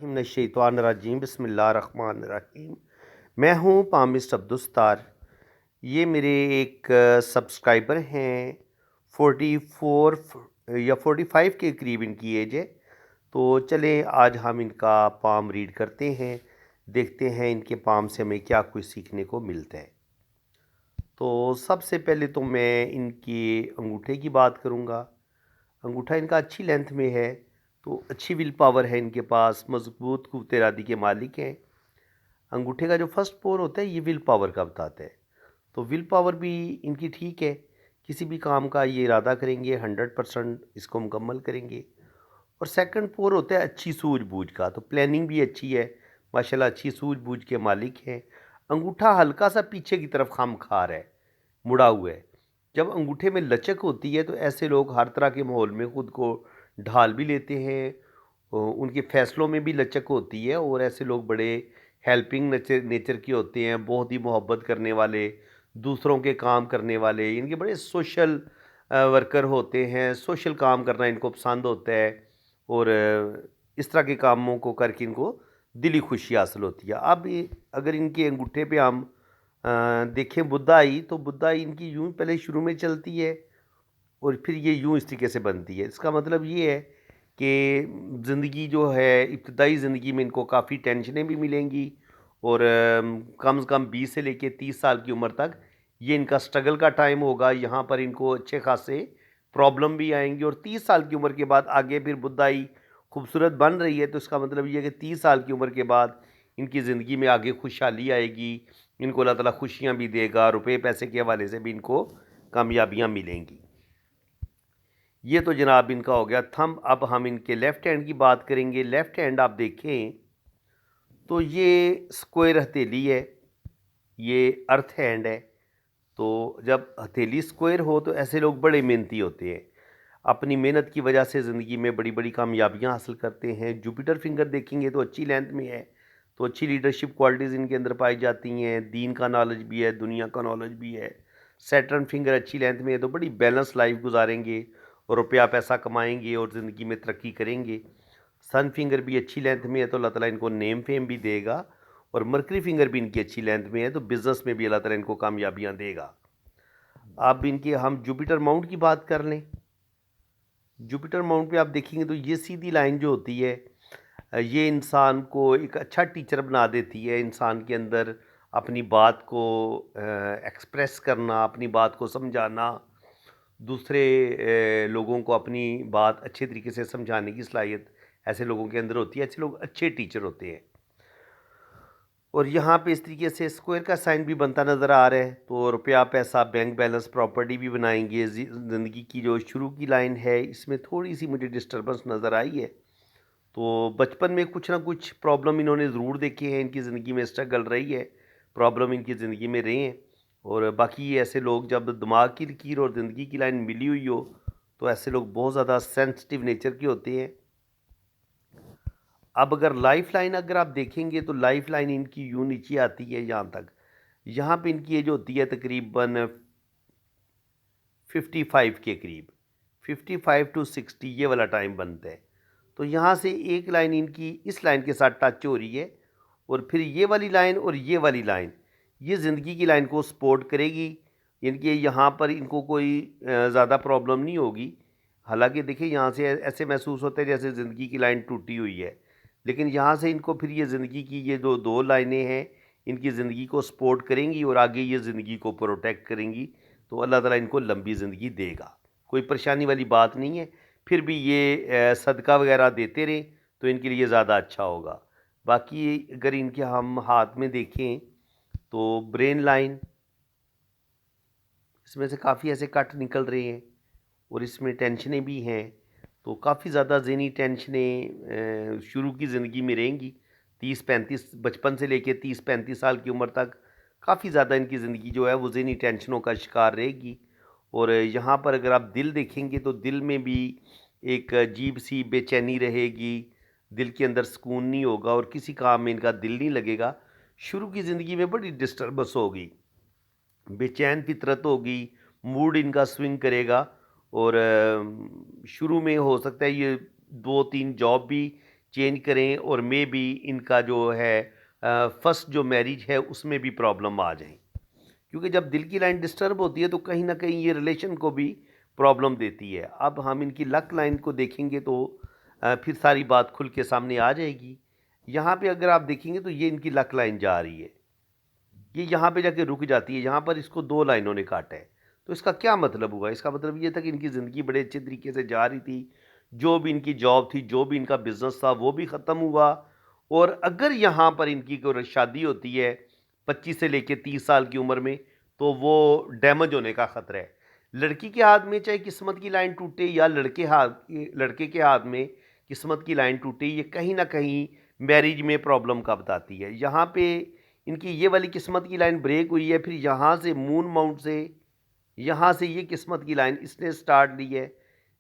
मिनश्शैतानिर्रजीम बिस्मिल्लाहिर्रहमानिर्रहीम। मैं हूँ पामिस्ट अब्दुस्तार। ये मेरे एक सब्सक्राइबर हैं। 44 या 45 के करीब इनकी एज है। तो चलें आज हम इनका पाम रीड करते हैं, देखते हैं इनके पाम से हमें क्या कुछ सीखने को मिलता है। तो सबसे पहले तो मैं इनके अंगूठे की बात करूँगा। अंगूठा इनका अच्छी लेंथ में है, तो अच्छी विल पावर है इनके पास, मजबूत क़ुव्वत इरादी के मालिक हैं। अंगूठे का जो फर्स्ट पोर होता है ये विल पावर का बताता है, तो विल पावर भी इनकी ठीक है। किसी भी काम का ये इरादा करेंगे 100% इसको मुकम्मल करेंगे। और सेकंड पोर होता है अच्छी सूझबूझ का, तो प्लानिंग भी अच्छी है माशाल्लाह, अच्छी सूझबूझ के मालिक हैं। अंगूठा हल्का सा पीछे की तरफ खामखार है, मुड़ा हुआ है। जब अंगूठे में लचक होती है तो ऐसे लोग हर तरह के माहौल में ख़ुद को ढाल भी लेते हैं, उनके फ़ैसलों में भी लचक होती है। और ऐसे लोग बड़े हेल्पिंग नेचर के होते हैं, बहुत ही मोहब्बत करने वाले, दूसरों के काम करने वाले, इनके बड़े सोशल वर्कर होते हैं। सोशल काम करना इनको पसंद होता है और इस तरह के कामों को करके इनको दिली खुशी हासिल होती है। अब अगर इनके अंगूठे पे हम देखें बुद्धाई, तो बुद्धाई इनकी यूँ पहले शुरू में चलती है और फिर ये यूँ इस तरीके से बनती है। इसका मतलब ये है कि ज़िंदगी जो है, इब्तदाई ज़िंदगी में इनको काफ़ी टेंशनें भी मिलेंगी और कम से कम 20 से लेके 30 साल की उम्र तक ये इनका स्ट्रगल का टाइम होगा। यहाँ पर इनको अच्छे खासे प्रॉब्लम भी आएंगी और 30 साल की उम्र के बाद आगे फिर बुद्धाई खूबसूरत बन रही है, तो इसका मतलब ये है कि 30 साल की उम्र के बाद इनकी ज़िंदगी में आगे खुशहाली आएगी, इनको अल्लाह ताला खुशियाँ भी देगा, रुपए पैसे के हवाले से भी इनको कामयाबियाँ मिलेंगी। ये तो जनाब इनका हो गया थंब। अब हम इनके लेफ़्ट हैंड की बात करेंगे। लेफ़्ट हैंड आप देखें तो ये स्क्वायर हथेली है, ये अर्थ हैंड है। तो जब हथेली स्क्वायर हो तो ऐसे लोग बड़े मेहनती होते हैं, अपनी मेहनत की वजह से ज़िंदगी में बड़ी बड़ी कामयाबियां हासिल करते हैं। जुपिटर फिंगर देखेंगे तो अच्छी लेंथ में है, तो अच्छी लीडरशिप क्वालिटीज़ इनके अंदर पाई जाती हैं। दीन का नॉलेज भी है, दुनिया का नॉलेज भी है। सैटर्न फिंगर अच्छी लेंथ में है, तो बड़ी बैलेंस लाइफ गुजारेंगे और रुपया पैसा कमाएंगे और ज़िंदगी में तरक्की करेंगे। सन फिंगर भी अच्छी लेंथ में है, तो अल्लाह ताला इनको नेम फेम भी देगा। और मरकरी फिंगर भी इनकी अच्छी लेंथ में है, तो बिज़नेस में भी अल्लाह ताला इनको कामयाबियाँ देगा। अब इनके हम जुपिटर माउंट की बात कर लें। जुपिटर माउंट पे आप देखेंगे तो ये सीधी लाइन जो होती है, ये इंसान को एक अच्छा टीचर बना देती है। इंसान के अंदर अपनी बात को एक्सप्रेस करना, अपनी बात को समझाना, दूसरे लोगों को अपनी बात अच्छे तरीके से समझाने की सलाहियत ऐसे लोगों के अंदर होती है। ऐसे लोग अच्छे टीचर होते हैं। और यहाँ पे इस तरीके से स्क्वायर का साइन भी बनता नज़र आ रहा है, तो रुपया पैसा बैंक बैलेंस प्रॉपर्टी भी बनाएंगे। ज़िंदगी की जो शुरू की लाइन है इसमें थोड़ी सी मुझे डिस्टर्बेंस नज़र आई है। तो बचपन में कुछ ना कुछ प्रॉब्लम इन्होंने ज़रूर देखे हैं, इनकी ज़िंदगी में स्ट्रगल रही है, प्रॉब्लम इनकी ज़िंदगी में रहे हैं। और बाकी ऐसे लोग जब दिमाग की लकीर और ज़िंदगी की लाइन मिली हुई हो, तो ऐसे लोग बहुत ज़्यादा सेंसिटिव नेचर के होते हैं। अब अगर लाइफ लाइन अगर आप देखेंगे तो लाइफ लाइन इनकी यूँ नीचे आती है यहाँ तक। यहाँ पे इनकी एज होती है तकरीबन 55 के करीब, 55 टू 60 ये वाला टाइम बनता है। तो यहाँ से एक लाइन इनकी इस लाइन के साथ टच हो रही है और फिर ये वाली लाइन और ये वाली लाइन ये ज़िंदगी की लाइन को सपोर्ट करेगी। इनके यहाँ पर इनको कोई ज़्यादा प्रॉब्लम नहीं होगी। हालांकि देखिए यहाँ से ऐसे महसूस होता है जैसे ज़िंदगी की लाइन टूटी हुई है, लेकिन यहाँ से इनको फिर ये ज़िंदगी की ये जो दो लाइनें हैं इनकी ज़िंदगी को सपोर्ट करेंगी और आगे ये ज़िंदगी को प्रोटेक्ट करेंगी। तो अल्लाह ताला इनको लंबी ज़िंदगी देगा, कोई परेशानी वाली बात नहीं है। फिर भी ये सदका वगैरह देते रहें तो इनके लिए ज़्यादा अच्छा होगा। बाकी अगर इनके हम हाथ में देखें तो ब्रेन लाइन, इसमें से काफ़ी ऐसे कट निकल रहे हैं और इसमें टेंशनें भी हैं। तो काफ़ी ज़्यादा ज़हनी टेंशनें शुरू की ज़िंदगी में रहेंगी। 30-35 बचपन से लेके 30-35 साल की उम्र तक काफ़ी ज़्यादा इनकी ज़िंदगी जो है वो ज़हनी टेंशनों का शिकार रहेगी। और यहाँ पर अगर आप दिल देखेंगे तो दिल में भी एक अजीब सी बेचैनी रहेगी, दिल के अंदर सुकून नहीं होगा और किसी काम में इनका दिल नहीं लगेगा। शुरू की ज़िंदगी में बड़ी डिस्टर्बेंस होगी, बेचैन फितरत होगी, मूड इनका स्विंग करेगा। और शुरू में हो सकता है ये 2-3 जॉब भी चेंज करें और मे बी इनका जो है फर्स्ट जो मैरिज है उसमें भी प्रॉब्लम आ जाए, क्योंकि जब दिल की लाइन डिस्टर्ब होती है तो कहीं ना कहीं ये रिलेशन को भी प्रॉब्लम देती है। अब हम इनकी लक लाइन को देखेंगे तो फिर सारी बात खुल के सामने आ जाएगी। यहाँ पे अगर आप देखेंगे तो ये इनकी लक लाइन जा रही है, ये यहाँ पे जाके रुक जाती है, यहाँ पर इसको दो लाइनों ने काटा है। तो इसका क्या मतलब हुआ? इसका मतलब ये था कि इनकी ज़िंदगी बड़े अच्छे तरीके से जा रही थी, जो भी इनकी जॉब थी, जो भी इनका बिजनेस था वो भी ख़त्म हुआ। और अगर यहाँ पर इनकी कोई शादी होती है 25 से लेके 30 साल की उम्र में, तो वो डैमेज होने का ख़तरा है। लड़की के हाथ में चाहे किस्मत की लाइन टूटे या लड़के के हाथ में किस्मत की लाइन टूटे, ये कहीं ना कहीं मैरिज में प्रॉब्लम का बताती है। यहाँ पे इनकी ये वाली किस्मत की लाइन ब्रेक हुई है, फिर यहाँ से मून माउंट से यहाँ से ये किस्मत की लाइन इसने स्टार्ट ली है,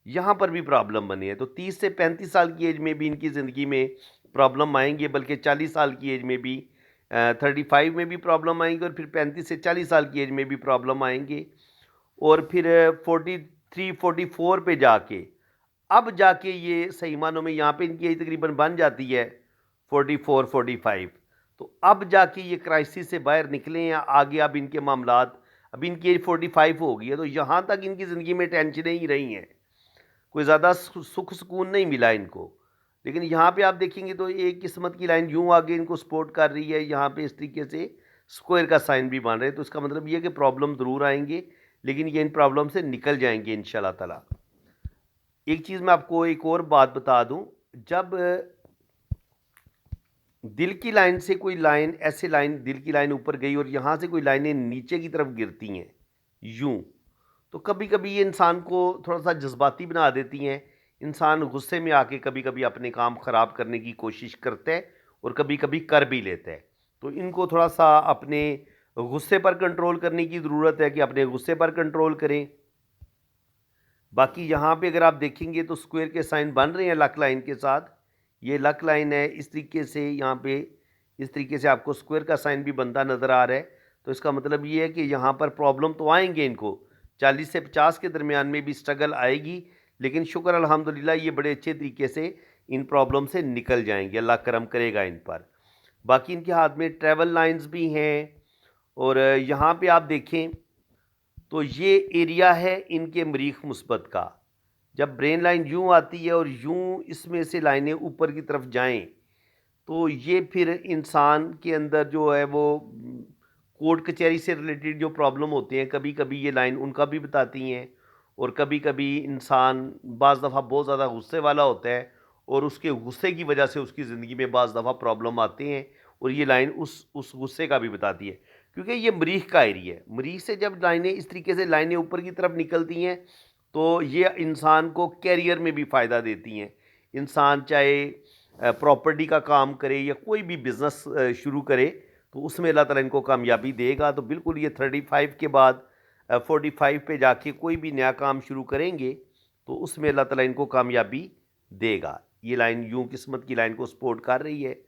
यहाँ पर भी प्रॉब्लम बनी है। तो 30 से 35 साल की एज में भी इनकी ज़िंदगी में प्रॉब्लम आएंगे, बल्कि 40 साल की एज में भी 35 में भी प्रॉब्लम आएंगे, और फिर 35 से 40 साल की एज में भी प्रॉब्लम आएंगे, और फिर 43-44 पे जाके अब जाके ये सही मानों में यहाँ पे इनकी एज तकरीबन बन जाती है 44-45। तो अब जाके ये क्राइसिस से बाहर निकले हैं आगे। अब इनके मामलात, अब इनकी एज 45 हो गई है, तो यहाँ तक इनकी ज़िंदगी में टेंशनें ही रही हैं, कोई ज़्यादा सुख सुकून नहीं मिला इनको। लेकिन यहाँ पे आप देखेंगे तो एक किस्मत की लाइन यूँ आगे इनको सपोर्ट कर रही है, यहाँ पे इस तरीके से स्क्वायर का साइन भी बन रहे हैं। तो इसका मतलब ये है कि प्रॉब्लम ज़रूर आएंगे, लेकिन ये इन प्रॉब्लम से निकल जाएंगे इंशाल्लाह ताला। एक चीज़ मैं आपको एक और बात बता दूं, जब दिल की लाइन से कोई लाइन, ऐसे लाइन दिल की लाइन ऊपर गई और यहाँ से कोई लाइनें नीचे की तरफ गिरती हैं यूं, तो कभी कभी ये इंसान को थोड़ा सा जज्बाती बना देती हैं। इंसान गुस्से में आके कभी कभी अपने काम ख़राब करने की कोशिश करता है और कभी कभी कर भी लेता है। तो इनको थोड़ा सा अपने गुस्से पर कंट्रोल करने की ज़रूरत है कि अपने गुस्से पर कंट्रोल करें। बाकी यहाँ पे अगर आप देखेंगे तो स्क्वायर के साइन बन रहे हैं लक लाइन के साथ। ये लक लाइन है, इस तरीके से यहाँ पे इस तरीके से आपको स्क्वायर का साइन भी बनता नज़र आ रहा है। तो इसका मतलब ये है कि यहाँ पर प्रॉब्लम तो आएंगे इनको, 40 से 50 के दरमियान में भी स्ट्रगल आएगी, लेकिन शुक्र अल्हम्दुलिल्लाह ये बड़े अच्छे तरीके से इन प्रॉब्लम से निकल जाएंगे, अल्लाह करम करेगा इन पर। बाकी इनके हाथ में ट्रैवल लाइन्स भी हैं। और यहाँ पे आप देखें तो ये एरिया है इनके मरीख मुस्बत का। जब ब्रेन लाइन यूँ आती है और यूँ इसमें से लाइनें ऊपर की तरफ जाएं, तो ये फिर इंसान के अंदर जो है वो कोर्ट कचहरी से रिलेटेड जो प्रॉब्लम होते हैं, कभी कभी ये लाइन उनका भी बताती हैं। और कभी कभी इंसान बाज़ दफ़ा बहुत ज़्यादा गुस्से वाला होता है और उसके गुस्से की वजह से उसकी ज़िंदगी में बाज़ दफ़ा प्रॉब्लम आते हैं, और ये लाइन उस गुस्से का भी बताती है, क्योंकि ये मरीख का एरिया है। मरीख से जब लाइनें इस तरीके से लाइनें ऊपर की तरफ निकलती हैं, तो ये इंसान को कैरियर में भी फ़ायदा देती हैं। इंसान चाहे प्रॉपर्टी का काम करे या कोई भी बिज़नेस शुरू करे, तो उसमें अल्लाह ताला इनको कामयाबी देगा। तो बिल्कुल ये 35 के बाद 45 पे जाके कोई भी नया काम शुरू करेंगे, तो उसमें अल्लाह ताला इनको कामयाबी देगा। ये लाइन यूँ किस्मत की लाइन को सपोर्ट कर रही है,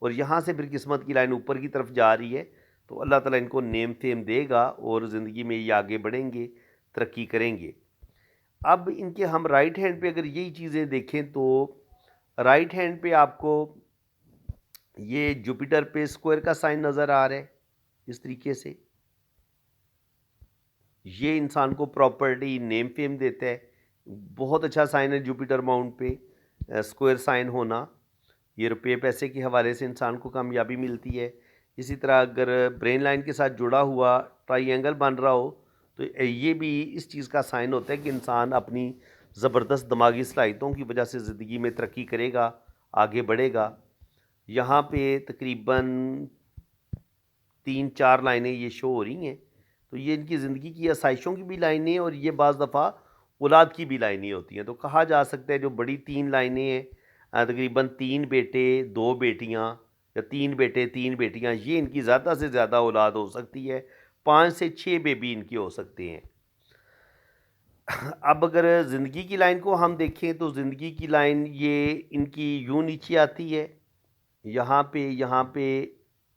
और यहाँ से फिर किस्मत की लाइन ऊपर की तरफ जा रही है। तो अल्लाह ताला इनको नेम फेम देगा और ज़िंदगी में ये आगे बढ़ेंगे, तरक्की करेंगे। अब इनके हम राइट हैंड पे अगर यही चीज़ें देखें, तो राइट हैंड पे आपको ये जुपिटर पे स्क्वायर का साइन नज़र आ रहा है इस तरीके से। ये इंसान को प्रॉपर्टी नेम फेम देता है। बहुत अच्छा साइन है जुपिटर माउंट पे स्क्वायर साइन होना। ये रुपये पैसे के हवाले से इंसान को कामयाबी मिलती है। इसी तरह अगर ब्रेन लाइन के साथ जुड़ा हुआ ट्राइंगल बन रहा हो, तो ये भी इस चीज़ का साइन होता है कि इंसान अपनी ज़बरदस्त दिमागी सलाहियतों की वजह से ज़िंदगी में तरक्की करेगा, आगे बढ़ेगा। यहाँ पे तकरीबन 3-4 लाइनें ये शो हो रही हैं। तो ये इनकी ज़िंदगी की आसाइशों की भी लाइनें, और ये बाज़ दफ़ा औलाद की भी लाइनें होती हैं। तो कहा जा सकता है जो बड़ी 3 लाइनें हैं, तकरीबन 3 बेटे 2 बेटियाँ या 3 बेटे 3 बेटियाँ, ये इनकी ज़्यादा से ज़्यादा औलाद हो सकती है। 5 से 6 बेबी इनके हो सकते हैं। अब अगर ज़िंदगी की लाइन को हम देखें, तो ज़िंदगी की लाइन ये इनकी यूँ नीचे आती है, यहाँ पे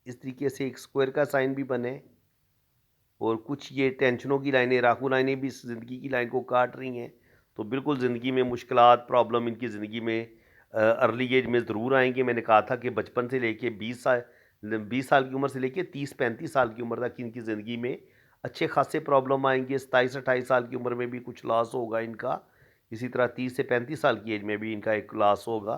इस तरीके से एक स्क्वायर का साइन भी बने, और कुछ ये टेंशनों की लाइनें, राहु लाइनें भी इस ज़िंदगी की लाइन को काट रही हैं। तो बिल्कुल ज़िंदगी में मुश्किलात, प्रॉब्लम इनकी ज़िंदगी में अर्ली एज में ज़रूर आएंगे। मैंने कहा था कि बचपन से लेके 20 साल की उम्र से लेके 30-35 साल की उम्र तक इनकी ज़िंदगी में अच्छे खासे प्रॉब्लम आएंगे। 27-28 साल की उम्र में भी कुछ लॉस होगा इनका। इसी तरह 30 से 35 साल की एज में भी इनका एक लॉस होगा।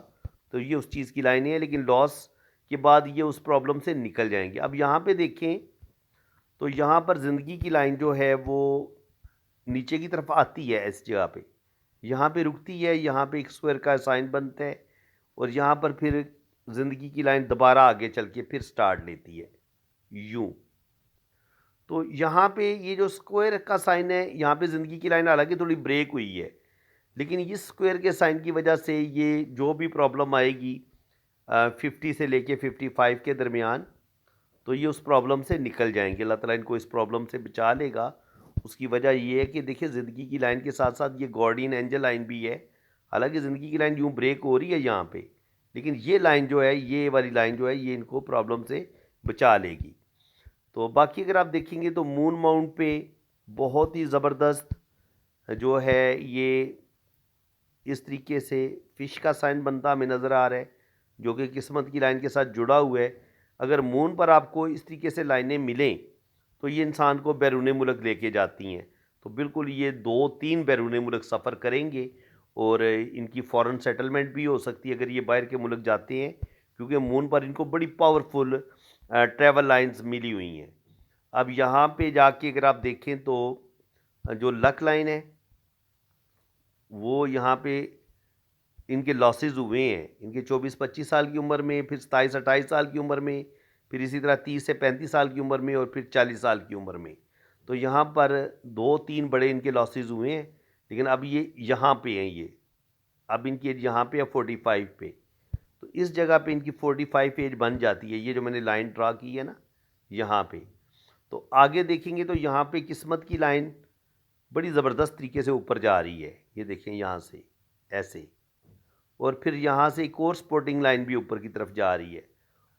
तो ये उस चीज़ की लाइनें हैं, लेकिन लॉस के बाद ये उस प्रॉब्लम से निकल जाएंगे। अब यहाँ पे देखें तो यहाँ पर ज़िंदगी की लाइन जो है वो नीचे की तरफ आती है इस जगह पे, यहाँ पे रुकती है, यहाँ पे एक स्क्वायर का साइन बनता है और यहाँ पर फिर ज़िंदगी की लाइन दोबारा आगे चल के फिर स्टार्ट लेती है यूं। तो यहाँ पे ये जो स्क्वायर का साइन है, यहाँ पे ज़िंदगी की लाइन हालांकि थोड़ी ब्रेक हुई है, लेकिन इस स्क्वायर के साइन की वजह से ये जो भी प्रॉब्लम आएगी 50 से लेके 55 के दरमियान, तो ये उस प्रॉब्लम से निकल जाएंगे। अल्लाह ताला इनको इस प्रॉब्लम से बचा लेगा। उसकी वजह ये है कि देखिए ज़िंदगी की लाइन के साथ साथ ये गार्डियन एंजल लाइन भी है। हालांकि ज़िंदगी की लाइन यूँ ब्रेक हो रही है यहाँ पे, लेकिन ये लाइन जो है, ये वाली लाइन जो है, ये इनको प्रॉब्लम से बचा लेगी। तो बाकी अगर आप देखेंगे तो मून माउंट पे बहुत ही ज़बरदस्त जो है ये इस तरीके से फ़िश का साइन बनता हमें नज़र आ रहा है, जो कि किस्मत की लाइन के साथ जुड़ा हुआ है। अगर मून पर आपको इस तरीके से लाइनें मिलें तो ये इंसान को बैरून मुल्क लेके जाती हैं। तो बिल्कुल ये 2-3 बैरून मुल्क सफ़र करेंगे और इनकी फ़ॉरेन सेटलमेंट भी हो सकती है अगर ये बाहर के मुल्क जाते हैं, क्योंकि मून पर इनको बड़ी पावरफुल ट्रैवल लाइंस मिली हुई हैं। अब यहाँ पे जाके अगर आप देखें तो जो लक लाइन है वो यहाँ पे इनके लॉसेस हुए हैं। इनके 24-25 साल की उम्र में, फिर 27-28 साल की उम्र में, फिर इसी तरह 30 से 35 साल की उम्र में और फिर 40 साल की उम्र में। तो यहाँ पर 2-3 बड़े इनके लॉसेस हुए हैं, लेकिन अब ये यहाँ पे हैं ये। अब इनकी एज यहाँ पे है 45 पे। तो इस जगह पे इनकी 45 एज बन जाती है, ये जो मैंने लाइन ड्रा की है ना यहाँ पे। तो आगे देखेंगे तो यहाँ पे किस्मत की लाइन बड़ी ज़बरदस्त तरीके से ऊपर जा रही है। ये देखें यहाँ से ऐसे, और फिर यहाँ से एक और स्पोर्टिंग लाइन भी ऊपर की तरफ जा रही है,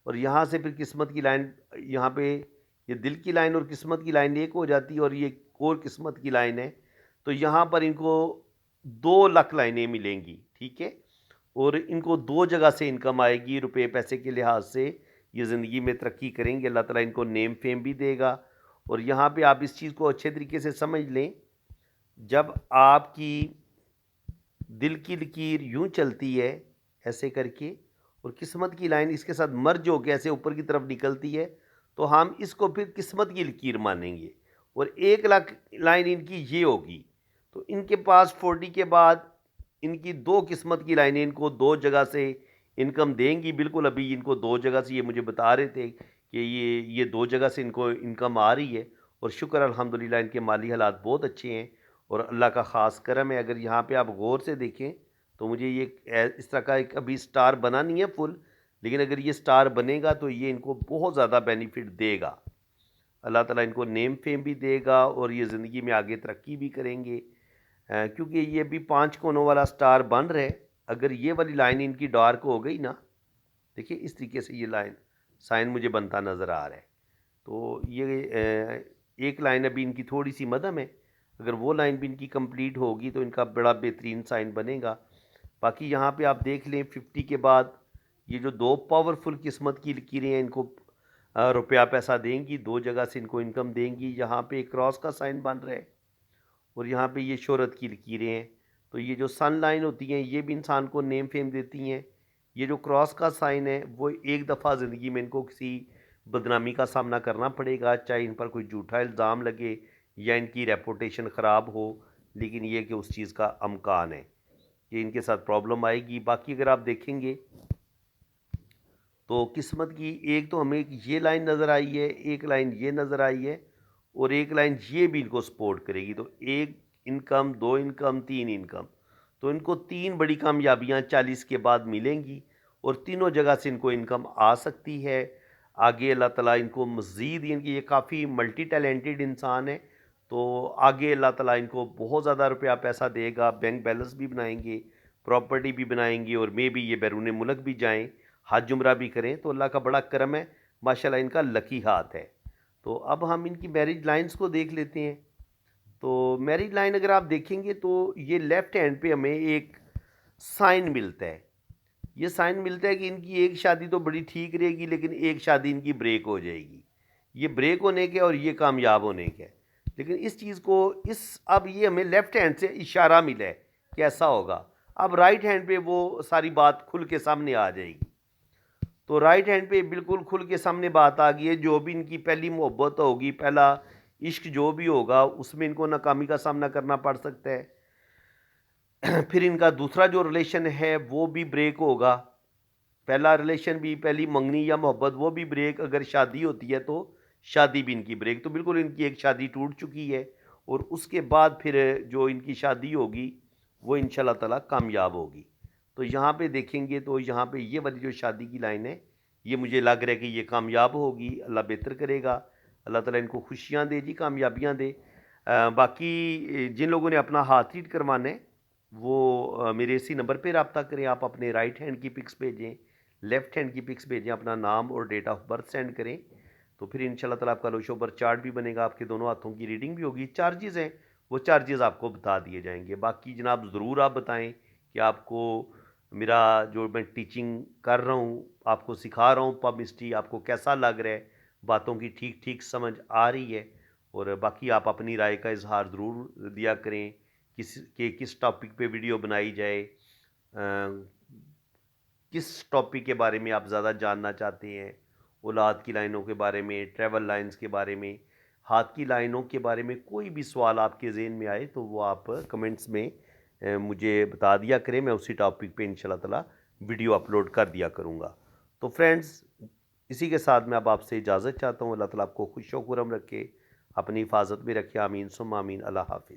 और यहाँ से फिर किस्मत की लाइन, यहाँ पे ये दिल की लाइन और किस्मत की लाइन एक हो जाती है, और ये एक और किस्मत की लाइन है। तो यहाँ पर इनको 2 लाख लाइनें मिलेंगी, ठीक है, और इनको 2 जगह से इनकम आएगी। रुपए पैसे के लिहाज से ये ज़िंदगी में तरक्की करेंगे। अल्लाह ताला इनको नेम फेम भी देगा। और यहाँ पे आप इस चीज़ को अच्छे तरीके से समझ लें, जब आपकी दिल की लकीर यूं चलती है ऐसे करके, और किस्मत की लाइन इसके साथ मर्ज होकर ऐसे ऊपर की तरफ निकलती है, तो हम इसको फिर किस्मत की लकीर मानेंगे। और 1 लाख लाइन इनकी ये होगी। तो इनके पास 40 के बाद इनकी 2 किस्मत की लाइनें इनको 2 जगह से इनकम देंगी। बिल्कुल अभी इनको 2 जगह से, ये मुझे बता रहे थे कि ये 2 जगह से इनको इनकम आ रही है, और शुक्र अल्हम्दुलिल्लाह इनके माली हालात बहुत अच्छे हैं और अल्लाह का ख़ास करम है। अगर यहाँ पे आप गौर से देखें तो मुझे ये इस तरह का एक अभी स्टार बना नहीं है फुल, लेकिन अगर ये स्टार बनेगा तो ये इनको बहुत ज़्यादा बेनिफिट देगा। अल्लाह ताला इनको नेम फेम भी देगा और ये ज़िंदगी में आगे तरक्की भी करेंगे, क्योंकि ये भी 5 कोनों वाला स्टार बन रहा है। अगर ये वाली लाइन इनकी डार्क हो गई ना, देखिए इस तरीके से ये लाइन साइन मुझे बनता नज़र आ रहा है। तो ये एक लाइन अभी इनकी थोड़ी सी मध्यम है, अगर वो लाइन भी इनकी कंप्लीट होगी तो इनका बड़ा बेहतरीन साइन बनेगा। बाकी यहाँ पे आप देख लें 50 के बाद ये जो 2 पावरफुल किस्मत की लकीरें हैं इनको रुपया पैसा देंगी, 2 जगह से इनको इनकम देंगी। यहाँ पे एक क्रॉस का साइन बन रहा है और यहाँ पे ये शोहरत की लकीरें हैं। तो ये जो सन लाइन होती हैं ये भी इंसान को नेम फेम देती हैं। ये जो क्रॉस का साइन है वो एक दफ़ा ज़िंदगी में इनको किसी बदनामी का सामना करना पड़ेगा, चाहे इन पर कोई झूठा इल्ज़ाम लगे या इनकी रेपुटेशन ख़राब हो, लेकिन ये कि उस चीज़ का अमकान है कि इनके साथ प्रॉब्लम आएगी। बाकी अगर आप देखेंगे तो किस्मत की एक तो हमें ये लाइन नज़र आई है, एक लाइन ये नज़र आई है, और एक लाइन ये भी इनको सपोर्ट करेगी। तो 1 इनकम, 2 इनकम, 3 इनकम, तो इनको 3 बड़ी कामयाबियाँ 40 के बाद मिलेंगी और तीनों जगह से इनको इनकम आ सकती है। आगे अल्लाह ताला इनको मज़ीद, इनकी ये काफ़ी मल्टी टैलेंटेड इंसान है, तो आगे अल्लाह ताला इनको बहुत ज़्यादा रुपया पैसा देगा। बैंक बैलेंस भी बनाएंगे, प्रॉपर्टी भी बनाएंगे, और मे भी ये बैरून मुल्क भी जाएँ, हज उम्रा भी करें। तो अल्लाह का बड़ा करम है, माशाल्लाह इनका लकी हाथ है। तो अब हम इनकी मैरिज लाइंस को देख लेते हैं। तो मैरिज लाइन अगर आप देखेंगे तो ये लेफ़्ट हैंड पे हमें एक साइन मिलता है। ये साइन मिलता है कि इनकी एक शादी तो बड़ी ठीक रहेगी, लेकिन एक शादी इनकी ब्रेक हो जाएगी। ये ब्रेक होने के और ये कामयाब होने के। लेकिन इस चीज़ को अब ये हमें लेफ़्ट हैंड से इशारा मिला है कि ऐसा होगा। अब राइट हैंड पे वो सारी बात खुल के सामने आ जाएगी। तो राइट हैंड पे बिल्कुल खुल के सामने बात आ गई है। जो भी इनकी पहली मोहब्बत होगी, पहला इश्क जो भी होगा, उसमें इनको नाकामी का सामना करना पड़ सकता है। फिर इनका दूसरा जो रिलेशन है वो भी ब्रेक होगा। पहला रिलेशन भी, पहली मंगनी या मोहब्बत, वो भी ब्रेक। अगर शादी होती है तो शादी भी इनकी ब्रेक। तो बिल्कुल इनकी एक शादी टूट चुकी है और उसके बाद फिर जो इनकी शादी होगी वो इंशाल्लाह ताला कामयाब होगी। तो यहाँ पे देखेंगे तो यहाँ पे ये वाली जो शादी की लाइन है, ये मुझे लग रहा है कि ये कामयाब होगी। अल्लाह बेहतर करेगा, अल्लाह ताला इनको खुशियाँ दे जी, कामयाबियाँ दे। बाकी जिन लोगों ने अपना हाथ रीड करवाना है वो मेरे इसी नंबर पे रब्ता करें। आप अपने राइट हैंड की पिक्स भेजें, लेफ़्ट हैंड की पिक्स भेजें, अपना नाम और डेट ऑफ बर्थ सेंड करें। तो फिर इंशाल्लाह ताला आपका लोशो पर चार्ट भी बनेगा, आपके दोनों हाथों की रीडिंग भी होगी। चार्जेज़ हैं, वो चार्जेज़ आपको बता दिए जाएंगे। बाकी जनाब ज़रूर आप बताएं कि आपको मेरा जो मैं टीचिंग कर रहा हूँ, आपको सिखा रहा हूँ पामिस्ट्री, आपको कैसा लग रहा है, बातों की ठीक ठीक समझ आ रही है। और बाकी आप अपनी राय का इजहार ज़रूर दिया करें किस टॉपिक पे वीडियो बनाई जाए, किस टॉपिक के बारे में आप ज़्यादा जानना चाहते हैं। औलाद की लाइनों के बारे में, ट्रैवल लाइंस के बारे में, हाथ की लाइनों के बारे में कोई भी सवाल आपके ज़हन में आए तो वो आप कमेंट्स में मुझे बता दिया करें। मैं उसी टॉपिक पे इंशाल्लाह ताला वीडियो अपलोड कर दिया करूँगा। तो फ्रेंड्स, इसी के साथ मैं अब आपसे इजाज़त चाहता हूँ। अल्लाह ताला आपको खुश व खुर्रम रखे, अपनी हिफाजत में रखे। आमीन सुम्मा आमीन। अल्लाह हाफ़िज़।